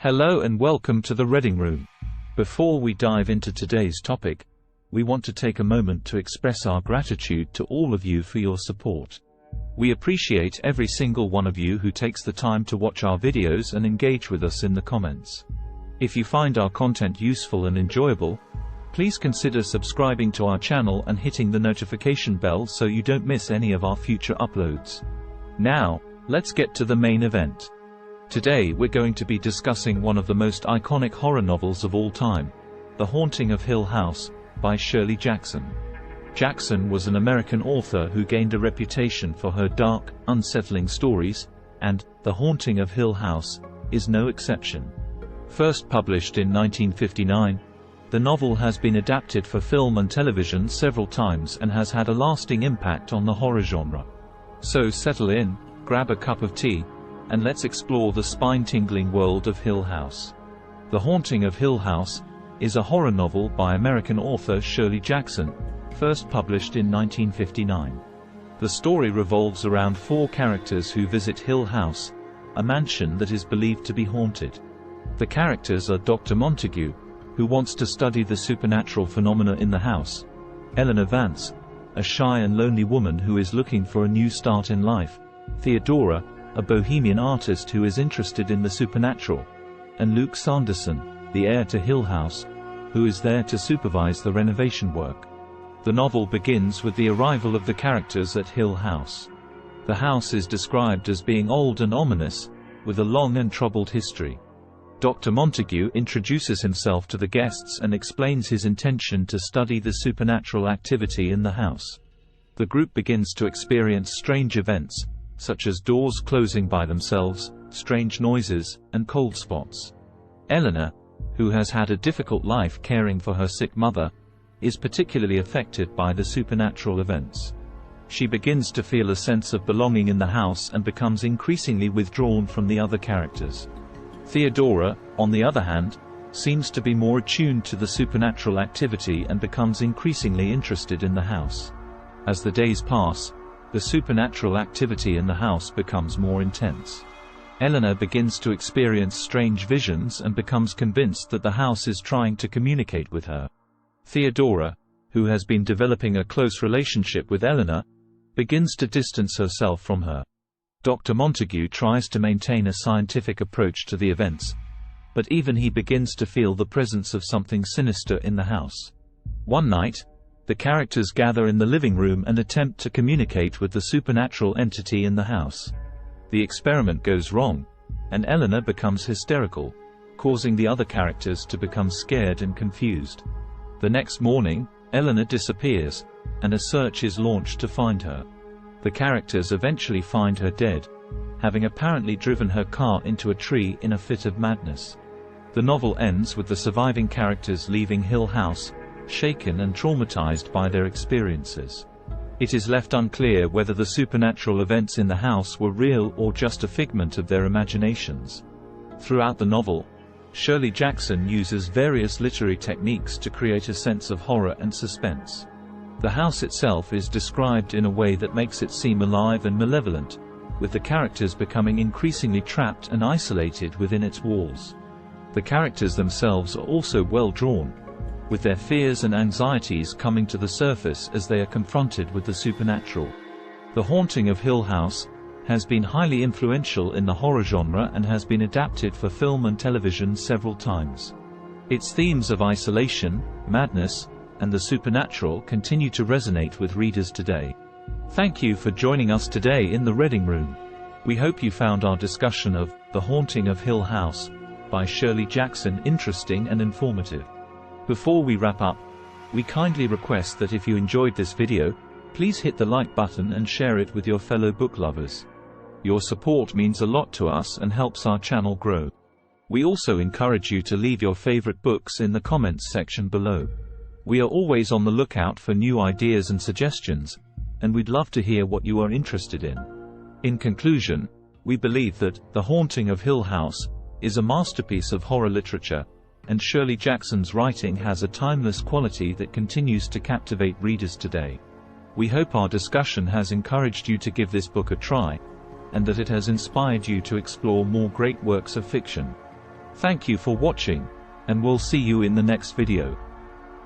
Hello and welcome to the Reading Room. Before we dive into today's topic, we want to take a moment to express our gratitude to all of you for your support. We appreciate every single one of you who takes the time to watch our videos and engage with us in the comments. If you find our content useful and enjoyable, please consider subscribing to our channel and hitting the notification bell so you don't miss any of our future uploads. Now, let's get to the main event. Today we're going to be discussing one of the most iconic horror novels of all time, The Haunting of Hill House, by Shirley Jackson. Jackson was an American author who gained a reputation for her dark, unsettling stories, and The Haunting of Hill House is no exception. First published in 1959, the novel has been adapted for film and television several times and has had a lasting impact on the horror genre. So settle in, grab a cup of tea, and let's explore the spine-tingling world of Hill House. The Haunting of Hill House is a horror novel by American author Shirley Jackson, first published in 1959. The story revolves around four characters who visit Hill House, a mansion that is believed to be haunted. The characters are Dr. Montague, who wants to study the supernatural phenomena in the house; Eleanor Vance, a shy and lonely woman who is looking for a new start in life; Theodora, a bohemian artist who is interested in the supernatural; and Luke Sanderson, the heir to Hill House, who is there to supervise the renovation work. The novel begins with the arrival of the characters at Hill House. The house is described as being old and ominous, with a long and troubled history. Dr. Montague introduces himself to the guests and explains his intention to study the supernatural activity in the house. The group begins to experience strange events, such as doors closing by themselves, strange noises, and cold spots. Eleanor, who has had a difficult life caring for her sick mother, is particularly affected by the supernatural events. She begins to feel a sense of belonging in the house and becomes increasingly withdrawn from the other characters. Theodora, on the other hand, seems to be more attuned to the supernatural activity and becomes increasingly interested in the house. As the days pass, the supernatural activity in the house becomes more intense. Eleanor begins to experience strange visions and becomes convinced that the house is trying to communicate with her. Theodora, who has been developing a close relationship with Eleanor, begins to distance herself from her. Dr. Montague tries to maintain a scientific approach to the events, but even he begins to feel the presence of something sinister in the house. One night, the characters gather in the living room and attempt to communicate with the supernatural entity in the house. The experiment goes wrong, and Eleanor becomes hysterical, causing the other characters to become scared and confused. The next morning, Eleanor disappears, and a search is launched to find her. The characters eventually find her dead, having apparently driven her car into a tree in a fit of madness. The novel ends with the surviving characters leaving Hill House, shaken and traumatized by their experiences. It is left unclear whether the supernatural events in the house were real or just a figment of their imaginations. Throughout the novel, Shirley Jackson uses various literary techniques to create a sense of horror and suspense. The house itself is described in a way that makes it seem alive and malevolent, with the characters becoming increasingly trapped and isolated within its walls. The characters themselves are also well drawn, with their fears and anxieties coming to the surface as they are confronted with the supernatural. The Haunting of Hill House has been highly influential in the horror genre and has been adapted for film and television several times. Its themes of isolation, madness, and the supernatural continue to resonate with readers today. Thank you for joining us today in the Reading Room. We hope you found our discussion of The Haunting of Hill House by Shirley Jackson interesting and informative. Before we wrap up, we kindly request that if you enjoyed this video, please hit the like button and share it with your fellow book lovers. Your support means a lot to us and helps our channel grow. We also encourage you to leave your favorite books in the comments section below. We are always on the lookout for new ideas and suggestions, and we'd love to hear what you are interested in. In conclusion, we believe that The Haunting of Hill House is a masterpiece of horror literature, and Shirley Jackson's writing has a timeless quality that continues to captivate readers today. We hope our discussion has encouraged you to give this book a try, and that it has inspired you to explore more great works of fiction. Thank you for watching, and we'll see you in the next video.